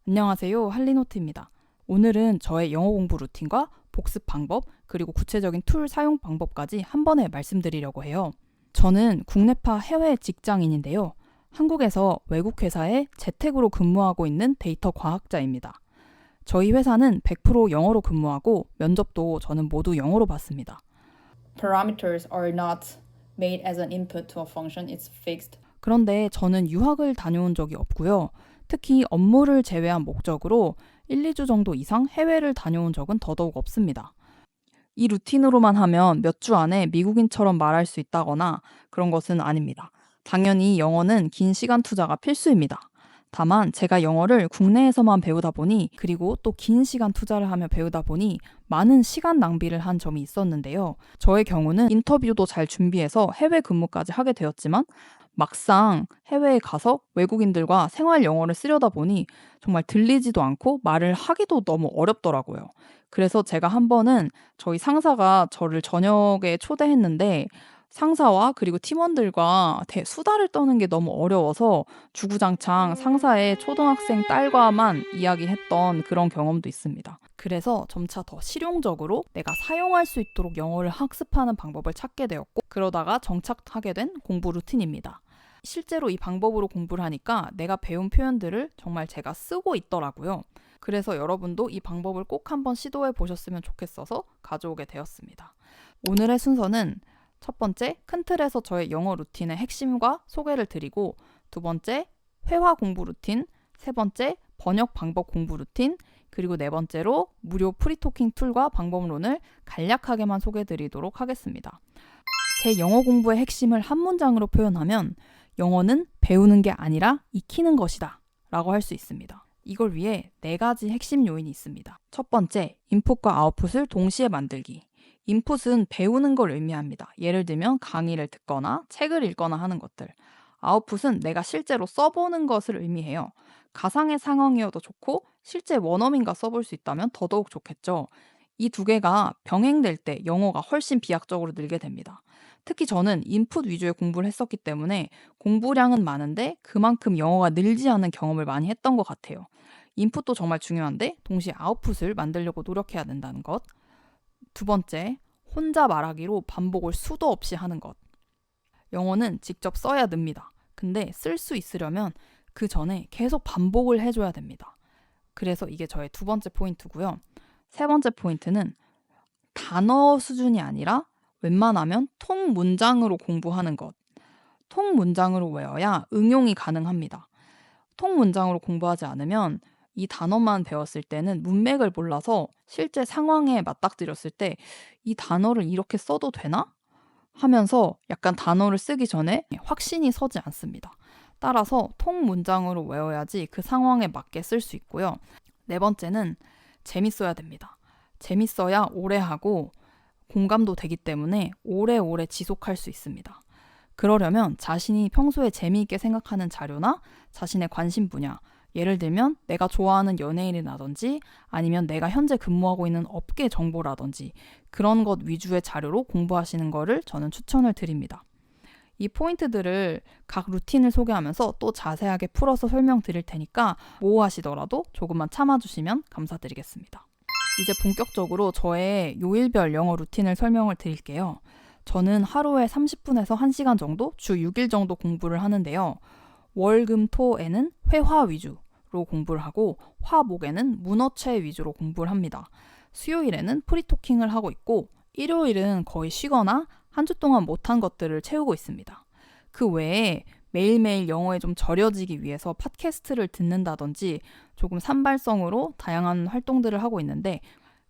안녕하세요. 할리노트입니다. 오늘은 저의 영어 공부 루틴과 복습 방법, 그리고 구체적인 툴 사용 방법까지 한 번에 말씀드리려고 해요. 저는 국내파 해외 직장인인데요. 한국에서 외국 회사에 재택으로 근무하고 있는 데이터 과학자입니다. 저희 회사는 100% 영어로 근무하고 면접도 저는 모두 영어로 받습니다. Parameters are not made as an input to a function, it's fixed. 그런데 저는 유학을 다녀온 적이 없고요. 특히 업무를 제외한 목적으로 1, 2주 정도 이상 해외를 다녀온 적은 더더욱 없습니다. 이 루틴으로만 하면 몇 주 안에 미국인처럼 말할 수 있다거나 그런 것은 아닙니다. 당연히 영어는 긴 시간 투자가 필수입니다. 다만 제가 영어를 국내에서만 배우다 보니, 그리고 또 긴 시간 투자를 하며 배우다 보니 많은 시간 낭비를 한 점이 있었는데요. 저의 경우는 인터뷰도 잘 준비해서 해외 근무까지 하게 되었지만 막상 해외에 가서 외국인들과 생활 영어를 쓰려다 보니 정말 들리지도 않고 말을 하기도 너무 어렵더라고요. 그래서 제가 한 번은 저희 상사가 저를 저녁에 초대했는데 상사와 그리고 팀원들과 수다를 떠는 게 너무 어려워서 주구장창 상사의 초등학생 딸과만 이야기했던 그런 경험도 있습니다. 그래서 점차 더 실용적으로 내가 사용할 수 있도록 영어를 학습하는 방법을 찾게 되었고, 그러다가 정착하게 된 공부 루틴입니다. 실제로 이 방법으로 공부를 하니까 내가 배운 표현들을 정말 제가 쓰고 있더라고요. 그래서 여러분도 이 방법을 꼭 한번 시도해 보셨으면 좋겠어서 가져오게 되었습니다. 오늘의 순서는 첫 번째, 큰 틀에서 저의 영어 루틴의 핵심과 소개를 드리고, 두 번째, 회화 공부 루틴, 세 번째, 번역 방법 공부 루틴, 그리고 네 번째로 무료 프리토킹 툴과 방법론을 간략하게만 소개해 드리도록 하겠습니다. 제 영어 공부의 핵심을 한 문장으로 표현하면 영어는 배우는 게 아니라 익히는 것이다 라고 할 수 있습니다. 이걸 위해 네 가지 핵심 요인이 있습니다. 첫 번째, 인풋과 아웃풋을 동시에 만들기. 인풋은 배우는 걸 의미합니다. 예를 들면 강의를 듣거나 책을 읽거나 하는 것들. 아웃풋은 내가 실제로 써보는 것을 의미해요. 가상의 상황이어도 좋고 실제 원어민과 써볼 수 있다면 더더욱 좋겠죠. 이 두 개가 병행될 때 영어가 훨씬 비약적으로 늘게 됩니다. 특히 저는 인풋 위주의 공부를 했었기 때문에 공부량은 많은데 그만큼 영어가 늘지 않은 경험을 많이 했던 것 같아요. 인풋도 정말 중요한데 동시에 아웃풋을 만들려고 노력해야 된다는 것. 두 번째, 혼자 말하기로 반복을 수도 없이 하는 것. 영어는 직접 써야 늡니다. 근데 쓸 수 있으려면 그 전에 계속 반복을 해줘야 됩니다. 그래서 이게 저의 두 번째 포인트고요. 세 번째 포인트는 단어 수준이 아니라 웬만하면 통 문장으로 공부하는 것. 통 문장으로 외워야 응용이 가능합니다. 통 문장으로 공부하지 않으면 이 단어만 배웠을 때는 문맥을 몰라서 실제 상황에 맞닥뜨렸을 때 이 단어를 이렇게 써도 되나? 하면서 약간 단어를 쓰기 전에 확신이 서지 않습니다. 따라서 통 문장으로 외워야지 그 상황에 맞게 쓸 수 있고요. 네 번째는 재밌어야 됩니다. 재밌어야 오래 하고 공감도 되기 때문에 오래오래 지속할 수 있습니다. 그러려면 자신이 평소에 재미있게 생각하는 자료나 자신의 관심 분야, 예를 들면 내가 좋아하는 연예인이라든지 아니면 내가 현재 근무하고 있는 업계 정보라든지 그런 것 위주의 자료로 공부하시는 거를 저는 추천을 드립니다. 이 포인트들을 각 루틴을 소개하면서 또 자세하게 풀어서 설명드릴 테니까 모호하시더라도 조금만 참아주시면 감사드리겠습니다. 이제 본격적으로 저의 요일별 영어 루틴을 설명을 드릴게요. 저는 하루에 30분에서 1시간 정도, 주 6일 정도 공부를 하는데요. 월, 금, 토에는 회화 위주로 공부를 하고 화, 목에는 문어체 위주로 공부를 합니다. 수요일에는 프리토킹을 하고 있고 일요일은 거의 쉬거나 한 주 동안 못한 것들을 채우고 있습니다. 그 외에 매일매일 영어에 좀 절여지기 위해서 팟캐스트를 듣는다든지 조금 산발성으로 다양한 활동들을 하고 있는데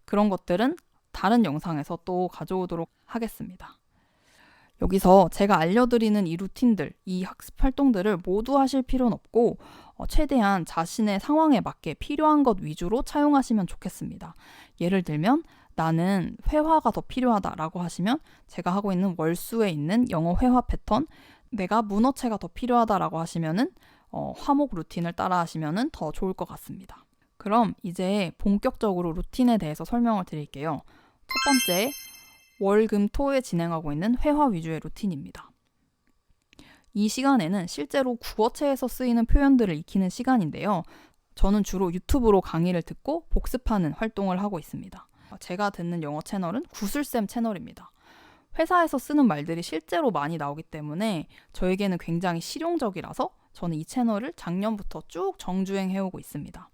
그런 것들은 다른 영상에서 또 가져오도록 하겠습니다. 여기서 제가 알려드리는 이 루틴들, 이 학습 활동들을 모두 하실 필요는 없고 최대한 자신의 상황에 맞게 필요한 것 위주로 차용하시면 좋겠습니다. 예를 들면 나는 회화가 더 필요하다라고 하시면 제가 하고 있는 월수에 있는 영어 회화 패턴, 내가 문어체가 더 필요하다라고 하시면은 화목 루틴을 따라 하시면은 더 좋을 것 같습니다. 그럼 이제 본격적으로 루틴에 대해서 설명을 드릴게요. 첫 번째, 월, 금, 토에 진행하고 있는 회화 위주의 루틴입니다. 이 시간에는 실제로 구어체에서 쓰이는 표현들을 익히는 시간인데요. 저는 주로 유튜브로 강의를 듣고 복습하는 활동을 하고 있습니다. 제가 듣는 영어 채널은 구슬쌤 채널입니다. 회사에서 쓰는 말들이 실제로 많이 나오기 때문에 저에게는 굉장히 실용적이라서 저는 이 채널을 작년부터 쭉 정주행해오고 있습니다.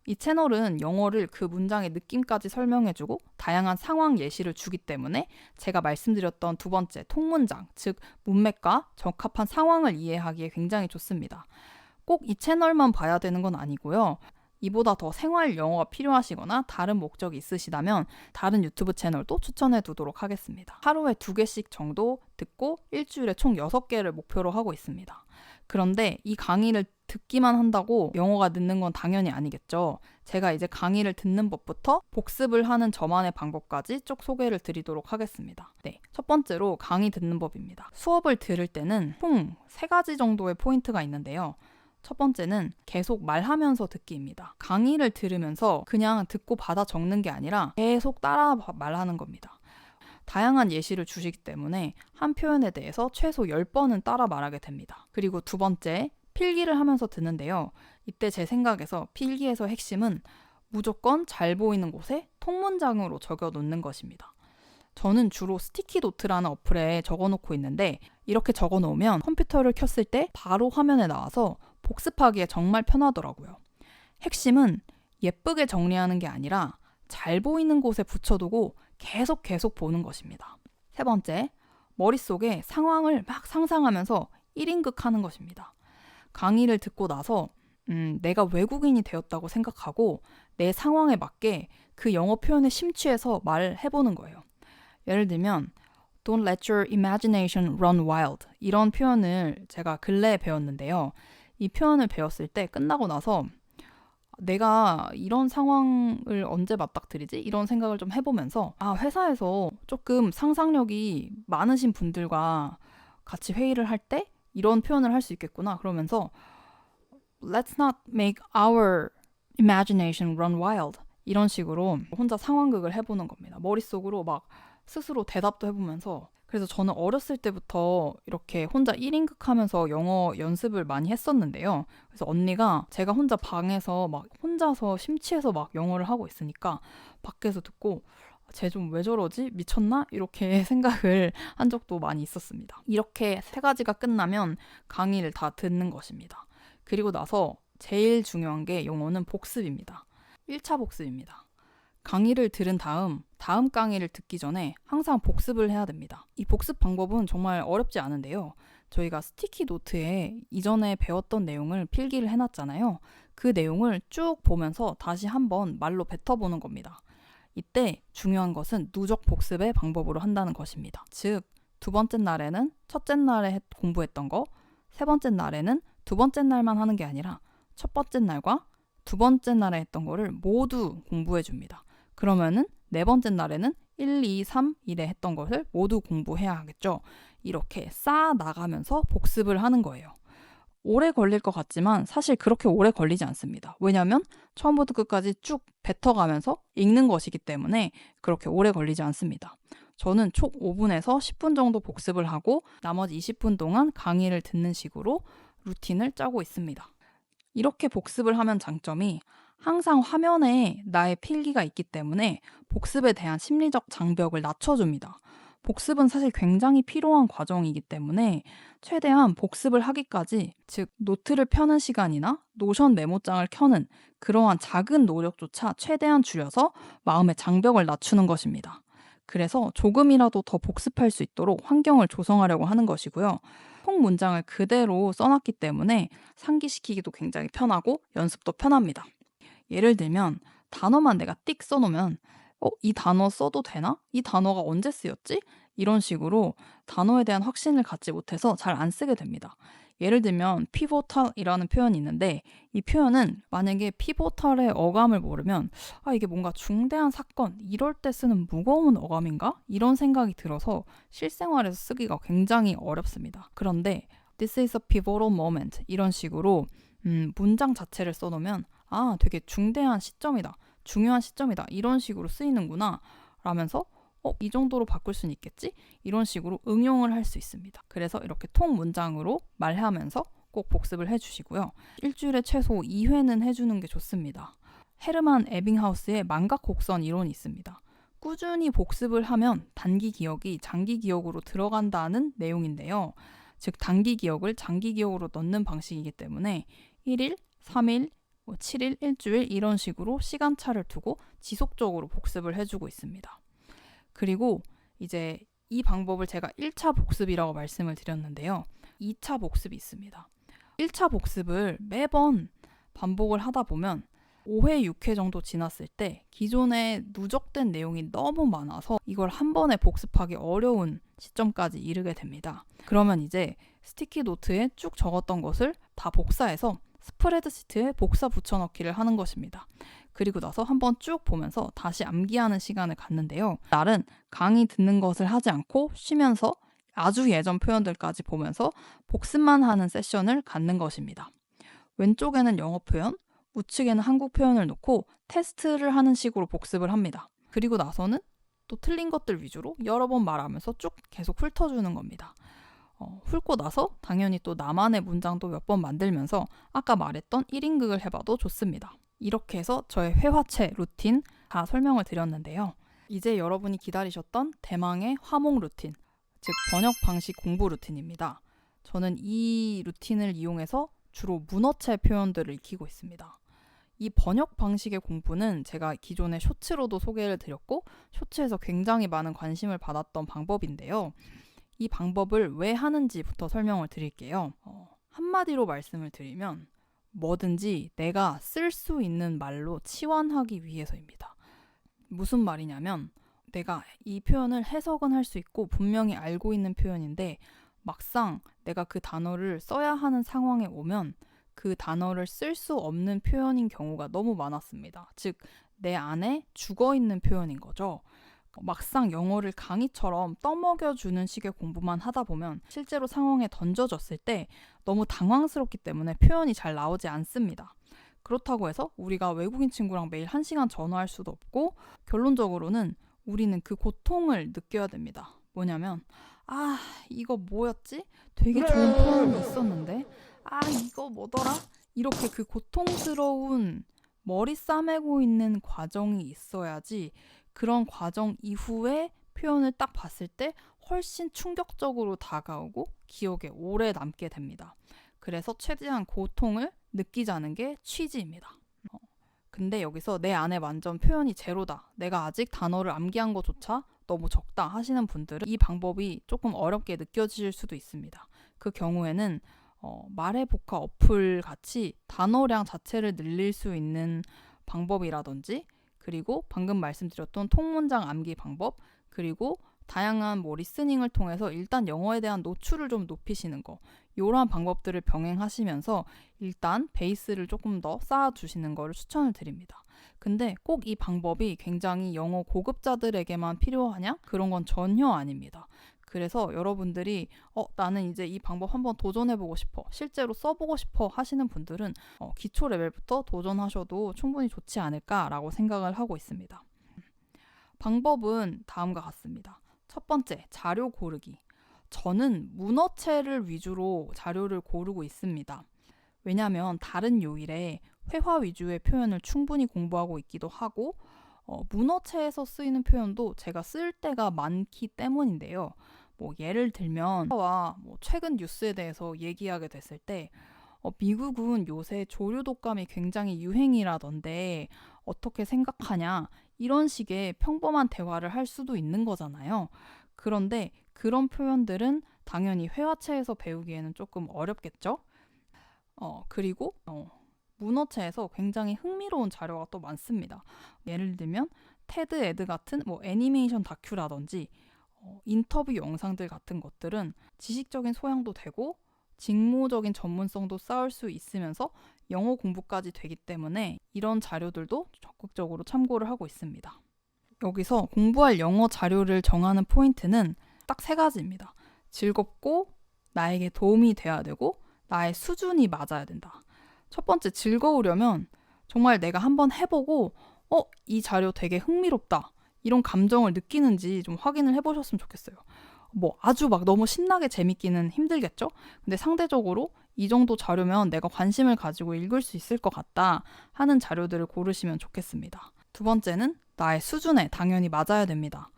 이 채널은 영어를 그 문장의 느낌까지 설명해주고 다양한 상황 예시를 주기 때문에 제가 말씀드렸던 두 번째 통문장, 즉 문맥과 적합한 상황을 이해하기에 굉장히 좋습니다. 꼭 이 채널만 봐야 되는 건 아니고요. 이보다 더 생활 영어가 필요하시거나 다른 목적이 있으시다면 다른 유튜브 채널도 추천해 두도록 하겠습니다. 하루에 2개씩 정도 듣고 일주일에 총 6개를 목표로 하고 있습니다. 그런데 이 강의를 듣기만 한다고 영어가 늦는 건 당연히 아니겠죠. 제가 이제 강의를 듣는 법부터 복습을 하는 저만의 방법까지 쭉 소개를 드리도록 하겠습니다. 네, 첫 번째로 강의 듣는 법입니다. 수업을 들을 때는 총 3가지 정도의 포인트가 있는데요. 첫 번째는 계속 말하면서 듣기입니다. 강의를 들으면서 그냥 듣고 받아 적는 게 아니라 계속 따라 말하는 겁니다. 다양한 예시를 주시기 때문에 한 표현에 대해서 최소 10번은 따라 말하게 됩니다. 그리고 두 번째, 필기를 하면서 듣는데요. 이때 제 생각에서 필기에서 핵심은 무조건 잘 보이는 곳에 통문장으로 적어 놓는 것입니다. 저는 주로 스티키 노트라는 어플에 적어 놓고 있는데 이렇게 적어 놓으면 컴퓨터를 켰을 때 바로 화면에 나와서 복습하기에 정말 편하더라고요. 핵심은 예쁘게 정리하는 게 아니라 잘 보이는 곳에 붙여두고 계속 보는 것입니다. 세 번째, 머릿속에 상황을 막 상상하면서 1인극 하는 것입니다. 강의를 듣고 나서 내가 외국인이 되었다고 생각하고 내 상황에 맞게 그 영어 표현에 심취해서 말을 해보는 거예요. 예를 들면 Don't let your imagination run wild 이런 표현을 제가 근래에 배웠는데요. 이 표현을 배웠을 때 끝나고 나서 내가 이런 상황을 언제 맞닥뜨리지? 이런 생각을 좀 해보면서 회사에서 조금 상상력이 많으신 분들과 같이 회의를 할 때 이런 표현을 할 수 있겠구나. 그러면서 Let's not make our imagination run wild 이런 식으로 혼자 상황극을 해보는 겁니다. 머릿속으로 막 스스로 대답도 해보면서 그래서 저는 어렸을 때부터 이렇게 혼자 1인극 하면서 영어 연습을 많이 했었는데요. 그래서 언니가 제가 혼자 방에서 막 혼자서 심취해서 막 영어를 하고 있으니까 밖에서 듣고 쟤 좀 왜 저러지? 미쳤나? 이렇게 생각을 한 적도 많이 있었습니다. 이렇게 3가지가 끝나면 강의를 다 듣는 것입니다. 그리고 나서 제일 중요한 게 영어는 복습입니다. 1차 복습입니다. 강의를 들은 다음 강의를 듣기 전에 항상 복습을 해야 됩니다. 이 복습 방법은 정말 어렵지 않은데요. 저희가 스티키 노트에 이전에 배웠던 내용을 필기를 해놨잖아요. 그 내용을 쭉 보면서 다시 한번 말로 뱉어보는 겁니다. 이때 중요한 것은 누적 복습의 방법으로 한다는 것입니다. 즉, 2번째 날에는 첫째 날에 공부했던 거, 3번째 날에는 2번째 날만 하는 게 아니라 첫 번째 날과 2번째 날에 했던 거를 모두 공부해 줍니다. 그러면은 4번째 날에는 1, 2, 3, 1에 했던 것을 모두 공부해야 하겠죠. 이렇게 쌓아 나가면서 복습을 하는 거예요. 오래 걸릴 것 같지만 사실 그렇게 오래 걸리지 않습니다. 왜냐하면 처음부터 끝까지 쭉 뱉어가면서 읽는 것이기 때문에 그렇게 오래 걸리지 않습니다. 저는 총 5분에서 10분 정도 복습을 하고 나머지 20분 동안 강의를 듣는 식으로 루틴을 짜고 있습니다. 이렇게 복습을 하면 장점이 항상 화면에 나의 필기가 있기 때문에 복습에 대한 심리적 장벽을 낮춰줍니다. 복습은 사실 굉장히 필요한 과정이기 때문에 최대한 복습을 하기까지, 즉 노트를 펴는 시간이나 노션 메모장을 켜는 그러한 작은 노력조차 최대한 줄여서 마음의 장벽을 낮추는 것입니다. 그래서 조금이라도 더 복습할 수 있도록 환경을 조성하려고 하는 것이고요. 통 문장을 그대로 써놨기 때문에 상기시키기도 굉장히 편하고 연습도 편합니다. 예를 들면 단어만 내가 띡 써놓으면 이 단어 써도 되나? 이 단어가 언제 쓰였지? 이런 식으로 단어에 대한 확신을 갖지 못해서 잘 안 쓰게 됩니다. 예를 들면 pivotal이라는 표현이 있는데 이 표현은 만약에 pivotal의 어감을 모르면 이게 뭔가 중대한 사건 이럴 때 쓰는 무거운 어감인가? 이런 생각이 들어서 실생활에서 쓰기가 굉장히 어렵습니다. 그런데 this is a pivotal moment 이런 식으로 문장 자체를 써놓으면 되게 중대한 시점이다. 중요한 시점이다. 이런 식으로 쓰이는구나 라면서 이 정도로 바꿀 수는 있겠지? 이런 식으로 응용을 할 수 있습니다. 그래서 이렇게 통 문장으로 말하면서 꼭 복습을 해주시고요. 일주일에 최소 2회는 해주는 게 좋습니다. 헤르만 에빙하우스의 망각 곡선 이론이 있습니다. 꾸준히 복습을 하면 단기 기억이 장기 기억으로 들어간다는 내용인데요. 즉 단기 기억을 장기 기억으로 넣는 방식이기 때문에 1일, 3일, 7일, 일주일 이런 식으로 시간차를 두고 지속적으로 복습을 해주고 있습니다. 그리고 이제 이 방법을 제가 1차 복습이라고 말씀을 드렸는데요. 2차 복습이 있습니다. 1차 복습을 매번 반복을 하다 보면 5회, 6회 정도 지났을 때 기존에 누적된 내용이 너무 많아서 이걸 한 번에 복습하기 어려운 시점까지 이르게 됩니다. 그러면 이제 스티키 노트에 쭉 적었던 것을 다 복사해서 스프레드시트에 복사 붙여넣기를 하는 것입니다. 그리고 나서 한번 쭉 보면서 다시 암기하는 시간을 갖는데요. 날은 강의 듣는 것을 하지 않고 쉬면서 아주 예전 표현들까지 보면서 복습만 하는 세션을 갖는 것입니다. 왼쪽에는 영어 표현, 우측에는 한국 표현을 놓고 테스트를 하는 식으로 복습을 합니다. 그리고 나서는 또 틀린 것들 위주로 여러 번 말하면서 쭉 계속 훑어주는 겁니다. 훑고 나서 당연히 또 나만의 문장도 몇 번 만들면서 아까 말했던 1인극을 해봐도 좋습니다. 이렇게 해서 저의 회화체 루틴 다 설명을 드렸는데요. 이제 여러분이 기다리셨던 대망의 화목 루틴, 즉 번역 방식 공부 루틴입니다. 저는 이 루틴을 이용해서 주로 문어체 표현들을 익히고 있습니다. 이 번역 방식의 공부는 제가 기존에 쇼츠로도 소개를 드렸고 쇼츠에서 굉장히 많은 관심을 받았던 방법인데요. 이 방법을 왜 하는지부터 설명을 드릴게요. 한마디로 말씀을 드리면 뭐든지 내가 쓸 수 있는 말로 치환하기 위해서입니다. 무슨 말이냐면 내가 이 표현을 해석은 할 수 있고 분명히 알고 있는 표현인데 막상 내가 그 단어를 써야 하는 상황에 오면 그 단어를 쓸 수 없는 표현인 경우가 너무 많았습니다. 즉, 내 안에 죽어있는 표현인 거죠. 막상 영어를 강의처럼 떠먹여주는 식의 공부만 하다 보면 실제로 상황에 던져졌을 때 너무 당황스럽기 때문에 표현이 잘 나오지 않습니다. 그렇다고 해서 우리가 외국인 친구랑 매일 1시간 전화할 수도 없고 결론적으로는 우리는 그 고통을 느껴야 됩니다. 뭐냐면 이거 뭐였지? 되게 좋은 표현이 있었는데 이거 뭐더라? 이렇게 그 고통스러운 머리 싸매고 있는 과정이 있어야지 그런 과정 이후에 표현을 딱 봤을 때 훨씬 충격적으로 다가오고 기억에 오래 남게 됩니다. 그래서 최대한 고통을 느끼자는 게 취지입니다. 근데 여기서 내 안에 완전 표현이 제로다. 내가 아직 단어를 암기한 것조차 너무 적다 하시는 분들은 이 방법이 조금 어렵게 느껴질 수도 있습니다. 그 경우에는 말해보카 어플 같이 단어량 자체를 늘릴 수 있는 방법이라든지 그리고 방금 말씀드렸던 통문장 암기 방법 그리고 다양한 리스닝을 통해서 일단 영어에 대한 노출을 좀 높이시는 거 이러한 방법들을 병행하시면서 일단 베이스를 조금 더 쌓아주시는 거를 추천을 드립니다. 근데 꼭 이 방법이 굉장히 영어 고급자들에게만 필요하냐? 그런 건 전혀 아닙니다. 그래서 여러분들이 나는 이제 이 방법 한번 도전해보고 싶어, 실제로 써보고 싶어 하시는 분들은 기초 레벨부터 도전하셔도 충분히 좋지 않을까라고 생각을 하고 있습니다. 방법은 다음과 같습니다. 첫 번째, 자료 고르기. 저는 문어체를 위주로 자료를 고르고 있습니다. 왜냐하면 다른 요일에 회화 위주의 표현을 충분히 공부하고 있기도 하고 문어체에서 쓰이는 표현도 제가 쓸 때가 많기 때문인데요. 예를 들면 최근 뉴스에 대해서 얘기하게 됐을 때 미국은 요새 조류 독감이 굉장히 유행이라던데 어떻게 생각하냐 이런 식의 평범한 대화를 할 수도 있는 거잖아요. 그런데 그런 표현들은 당연히 회화체에서 배우기에는 조금 어렵겠죠? 그리고 문어체에서 굉장히 흥미로운 자료가 또 많습니다. 예를 들면 테드 에드 같은 애니메이션 다큐라든지 인터뷰 영상들 같은 것들은 지식적인 소양도 되고 직무적인 전문성도 쌓을 수 있으면서 영어 공부까지 되기 때문에 이런 자료들도 적극적으로 참고를 하고 있습니다. 여기서 공부할 영어 자료를 정하는 포인트는 딱 3가지입니다. 즐겁고 나에게 도움이 돼야 되고 나의 수준이 맞아야 된다. 첫 번째, 즐거우려면 정말 내가 한번 해보고 이 자료 되게 흥미롭다 이런 감정을 느끼는지 좀 확인을 해보셨으면 좋겠어요. 아주 너무 신나게 재밌기는 힘들겠죠? 근데 상대적으로 이 정도 자료면 내가 관심을 가지고 읽을 수 있을 것 같다 하는 자료들을 고르시면 좋겠습니다. 두 번째는 나의 수준에 당연히 맞아야 됩니다.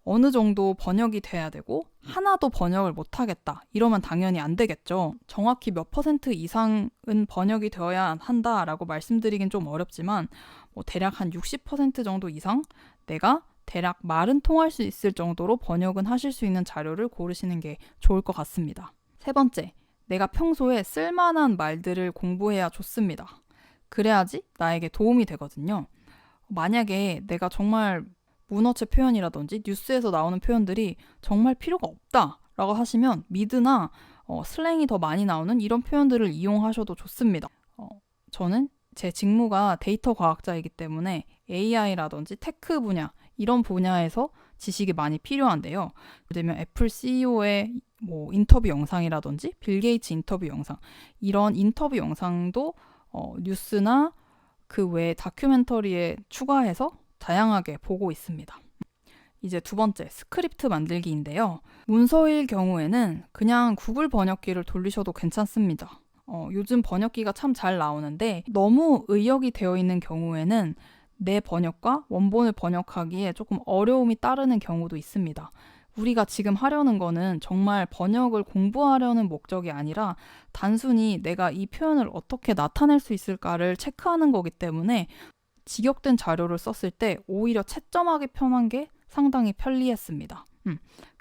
어느 정도 번역이 돼야 되고 하나도 번역을 못하겠다 이러면 당연히 안 되겠죠. 정확히 몇 % 이상은 번역이 되어야 한다라고 말씀드리긴 좀 어렵지만 대략 한 60% 정도 이상 내가 대략 말은 통할 수 있을 정도로 번역은 하실 수 있는 자료를 고르시는 게 좋을 것 같습니다. 세 번째, 내가 평소에 쓸만한 말들을 공부해야 좋습니다. 그래야지 나에게 도움이 되거든요. 만약에 내가 정말 문어체 표현이라든지 뉴스에서 나오는 표현들이 정말 필요가 없다라고 하시면 미드나 슬랭이 더 많이 나오는 이런 표현들을 이용하셔도 좋습니다. 저는 제 직무가 데이터 과학자이기 때문에 AI라든지 테크 분야 이런 분야에서 지식이 많이 필요한데요. 예를 들면 애플 CEO의 인터뷰 영상이라든지 빌 게이츠 인터뷰 영상 이런 인터뷰 영상도 뉴스나 그 외 다큐멘터리에 추가해서 다양하게 보고 있습니다. 이제 두 번째, 스크립트 만들기인데요. 문서일 경우에는 그냥 구글 번역기를 돌리셔도 괜찮습니다. 요즘 번역기가 참 잘 나오는데 너무 의역이 되어 있는 경우에는 내 번역과 원본을 번역하기에 조금 어려움이 따르는 경우도 있습니다. 우리가 지금 하려는 거는 정말 번역을 공부하려는 목적이 아니라 단순히 내가 이 표현을 어떻게 나타낼 수 있을까를 체크하는 거기 때문에 직역된 자료를 썼을 때 오히려 채점하기 편한 게 상당히 편리했습니다.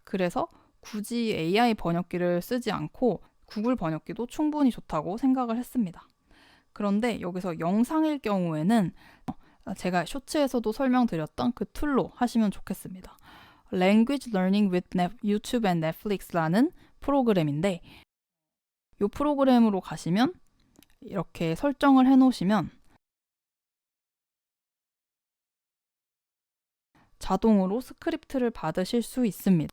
그래서 굳이 AI 번역기를 쓰지 않고 구글 번역기도 충분히 좋다고 생각을 했습니다. 그런데 여기서 영상일 경우에는 제가 쇼츠에서도 설명드렸던 그 툴로 하시면 좋겠습니다. Language Learning with YouTube and Netflix라는 프로그램인데 이 프로그램으로 가시면 이렇게 설정을 해놓으시면 자동으로 스크립트를 받으실 수 있습니다.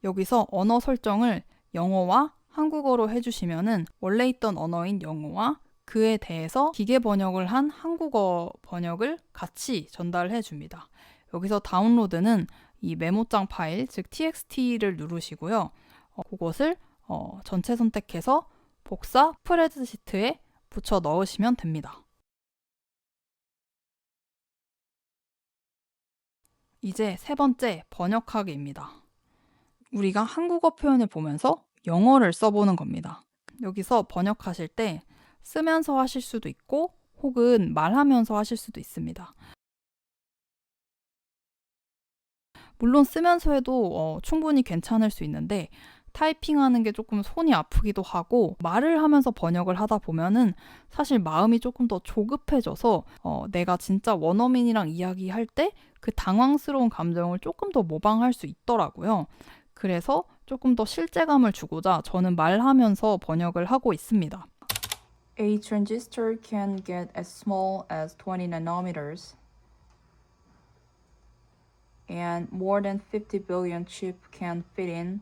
여기서 언어 설정을 영어와 한국어로 해주시면은 원래 있던 언어인 영어와 그에 대해서 기계 번역을 한 한국어 번역을 같이 전달해 줍니다. 여기서 다운로드는 이 메모장 파일, 즉 txt를 누르시고요. 그것을 전체 선택해서 복사 스프레드시트에 붙여 넣으시면 됩니다. 이제 세 번째, 번역하기입니다. 우리가 한국어 표현을 보면서 영어를 써보는 겁니다. 여기서 번역하실 때 쓰면서 하실 수도 있고 혹은 말하면서 하실 수도 있습니다. 물론 쓰면서 해도 충분히 괜찮을 수 있는데 타이핑하는 게 조금 손이 아프기도 하고 말을 하면서 번역을 하다 보면은 사실 마음이 조금 더 조급해져서 내가 진짜 원어민이랑 이야기할 때 그 당황스러운 감정을 조금 더 모방할 수 있더라고요. 그래서 조금 더 실제감을 주고자 저는 말하면서 번역을 하고 있습니다. A transistor can get as small as 20 nanometers, and more than 50 billion chips can fit in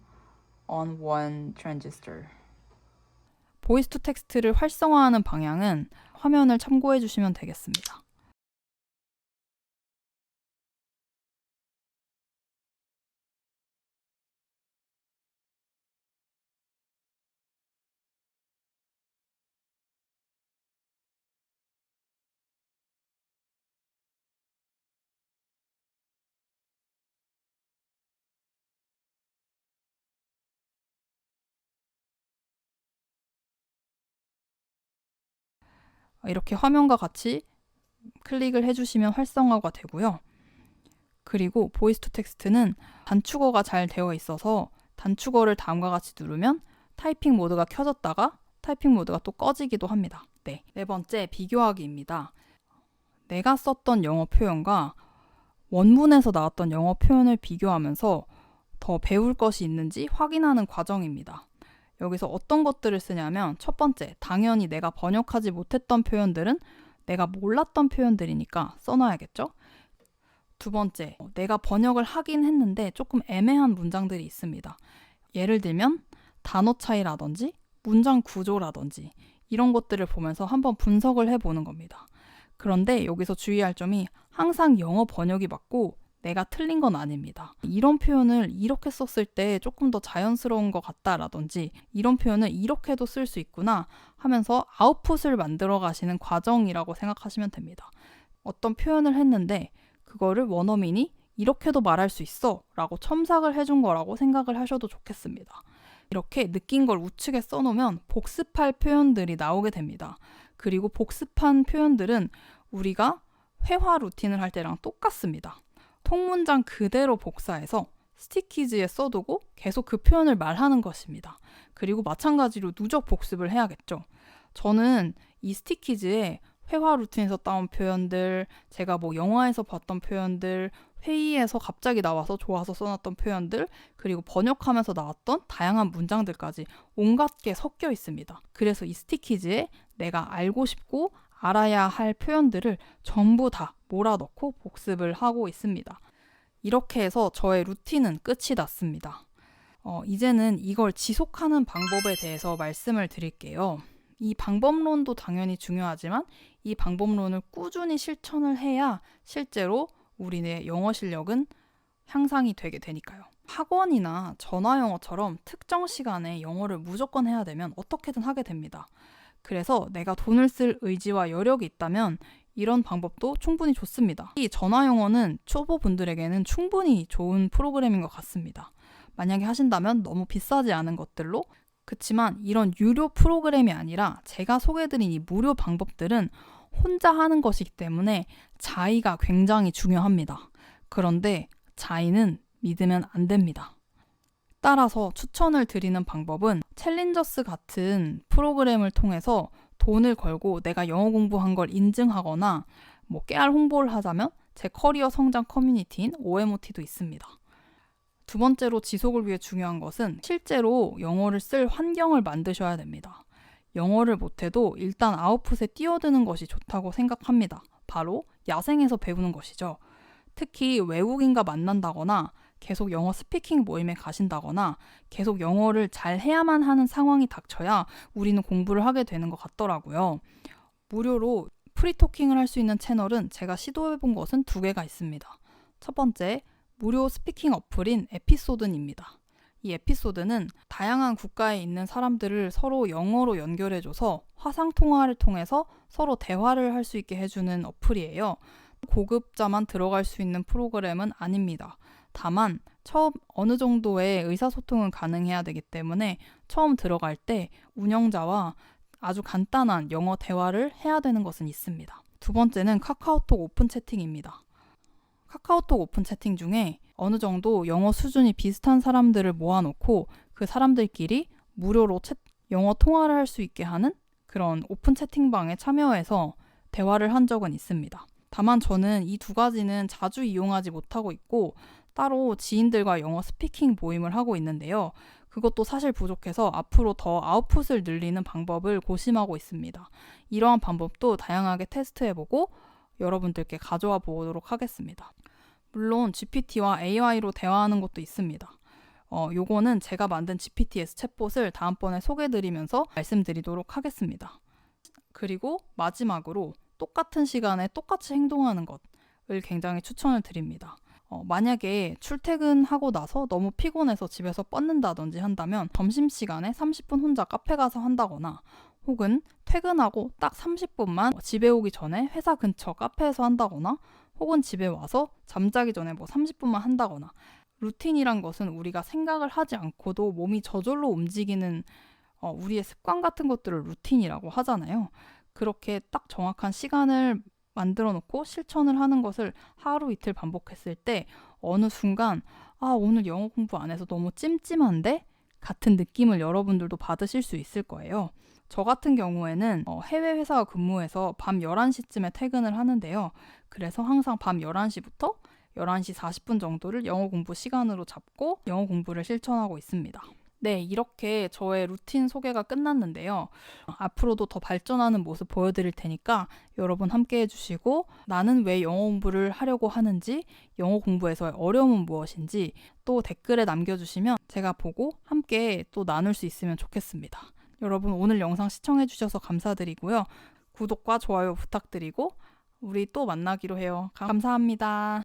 on one transistor. 보이스 투 텍스트를 활성화하는 방향은 화면을 참고해 주시면 되겠습니다. 이렇게 화면과 같이 클릭을 해주시면 활성화가 되고요. 그리고 보이스 투 텍스트는 단축어가 잘 되어 있어서 단축어를 다음과 같이 누르면 타이핑 모드가 켜졌다가 타이핑 모드가 또 꺼지기도 합니다. 네 번째, 비교하기입니다. 내가 썼던 영어 표현과 원문에서 나왔던 영어 표현을 비교하면서 더 배울 것이 있는지 확인하는 과정입니다. 여기서 어떤 것들을 쓰냐면 첫 번째, 당연히 내가 번역하지 못했던 표현들은 내가 몰랐던 표현들이니까 써놔야겠죠? 두 번째, 내가 번역을 하긴 했는데 조금 애매한 문장들이 있습니다. 예를 들면 단어 차이라든지 문장 구조라든지 이런 것들을 보면서 한번 분석을 해보는 겁니다. 그런데 여기서 주의할 점이 항상 영어 번역이 맞고 내가 틀린 건 아닙니다. 이런 표현을 이렇게 썼을 때 조금 더 자연스러운 것 같다라든지 이런 표현을 이렇게도 쓸 수 있구나 하면서 아웃풋을 만들어 가시는 과정이라고 생각하시면 됩니다. 어떤 표현을 했는데 그거를 원어민이 이렇게도 말할 수 있어 라고 첨삭을 해준 거라고 생각을 하셔도 좋겠습니다. 이렇게 느낀 걸 우측에 써놓으면 복습할 표현들이 나오게 됩니다. 그리고 복습한 표현들은 우리가 회화 루틴을 할 때랑 똑같습니다. 통문장 그대로 복사해서 스티키지에 써두고 계속 그 표현을 말하는 것입니다. 그리고 마찬가지로 누적 복습을 해야겠죠. 저는 이 스티키지에 회화 루틴에서 따온 표현들, 제가 뭐 영화에서 봤던 표현들, 회의에서 갑자기 나와서 좋아서 써놨던 표현들, 그리고 번역하면서 나왔던 다양한 문장들까지 온갖 게 섞여 있습니다. 그래서 이 스티키지에 내가 알고 싶고 알아야 할 표현들을 전부 다 몰아넣고 복습을 하고 있습니다. 이렇게 해서 저의 루틴은 끝이 났습니다. 이제는 이걸 지속하는 방법에 대해서 말씀을 드릴게요. 이 방법론도 당연히 중요하지만 이 방법론을 꾸준히 실천을 해야 실제로 우리의 영어 실력은 향상이 되게 되니까요. 학원이나 전화영어처럼 특정 시간에 영어를 무조건 해야 되면 어떻게든 하게 됩니다. 그래서 내가 돈을 쓸 의지와 여력이 있다면 이런 방법도 충분히 좋습니다. 이 전화영어는 초보분들에게는 충분히 좋은 프로그램인 것 같습니다. 만약에 하신다면 너무 비싸지 않은 것들로 그치만 이런 유료 프로그램이 아니라 제가 소개해드린 이 무료 방법들은 혼자 하는 것이기 때문에 자의가 굉장히 중요합니다. 그런데 자의는 믿으면 안 됩니다. 따라서 추천을 드리는 방법은 챌린저스 같은 프로그램을 통해서 돈을 걸고 내가 영어 공부한 걸 인증하거나 뭐 깨알 홍보를 하자면 제 커리어 성장 커뮤니티인 OMOT도 있습니다. 두 번째로 지속을 위해 중요한 것은 실제로 영어를 쓸 환경을 만드셔야 됩니다. 영어를 못해도 일단 아웃풋에 뛰어드는 것이 좋다고 생각합니다. 바로 야생에서 배우는 것이죠. 특히 외국인과 만난다거나 계속 영어 스피킹 모임에 가신다거나 계속 영어를 잘 해야만 하는 상황이 닥쳐야 우리는 공부를 하게 되는 것 같더라고요. 무료로 프리토킹을 할 수 있는 채널은 제가 시도해본 것은 2개가 있습니다. 첫 번째, 무료 스피킹 어플인 에피소든입니다. 이 에피소드는 다양한 국가에 있는 사람들을 서로 영어로 연결해줘서 화상통화를 통해서 서로 대화를 할 수 있게 해주는 어플이에요. 고급자만 들어갈 수 있는 프로그램은 아닙니다. 다만 처음 어느 정도의 의사소통은 가능해야 되기 때문에 처음 들어갈 때 운영자와 아주 간단한 영어 대화를 해야 되는 것은 있습니다. 두 번째는 카카오톡 오픈 채팅입니다. 카카오톡 오픈 채팅 중에 어느 정도 영어 수준이 비슷한 사람들을 모아놓고 그 사람들끼리 무료로 영어 통화를 할 수 있게 하는 그런 오픈 채팅방에 참여해서 대화를 한 적은 있습니다. 다만 저는 이 2가지는 자주 이용하지 못하고 있고 따로 지인들과 영어 스피킹 모임을 하고 있는데요. 그것도 사실 부족해서 앞으로 더 아웃풋을 늘리는 방법을 고심하고 있습니다. 이러한 방법도 다양하게 테스트해보고 여러분들께 가져와 보도록 하겠습니다. 물론 GPT와 AI로 대화하는 것도 있습니다. 요거는 제가 만든 GPTS 챗봇을 다음번에 소개해드리면서 말씀드리도록 하겠습니다. 그리고 마지막으로 똑같은 시간에 똑같이 행동하는 것을 굉장히 추천을 드립니다. 만약에 출퇴근하고 나서 너무 피곤해서 집에서 뻗는다든지 한다면 점심시간에 30분 혼자 카페 가서 한다거나 혹은 퇴근하고 딱 30분만 집에 오기 전에 회사 근처 카페에서 한다거나 혹은 집에 와서 잠자기 전에 30분만 한다거나 루틴이란 것은 우리가 생각을 하지 않고도 몸이 저절로 움직이는 우리의 습관 같은 것들을 루틴이라고 하잖아요. 그렇게 딱 정확한 시간을 만들어 놓고 실천을 하는 것을 하루 이틀 반복했을 때 어느 순간 오늘 영어 공부 안 해서 너무 찜찜한데? 같은 느낌을 여러분들도 받으실 수 있을 거예요. 저 같은 경우에는 해외 회사 근무해서 밤 11시쯤에 퇴근을 하는데요. 그래서 항상 밤 11시부터 11시 40분 정도를 영어 공부 시간으로 잡고 영어 공부를 실천하고 있습니다. 네, 이렇게 저의 루틴 소개가 끝났는데요. 앞으로도 더 발전하는 모습 보여드릴 테니까 여러분 함께 해주시고 나는 왜 영어 공부를 하려고 하는지, 영어 공부에서의 어려움은 무엇인지 또 댓글에 남겨주시면 제가 보고 함께 또 나눌 수 있으면 좋겠습니다. 여러분 오늘 영상 시청해주셔서 감사드리고요. 구독과 좋아요 부탁드리고 우리 또 만나기로 해요. 감사합니다.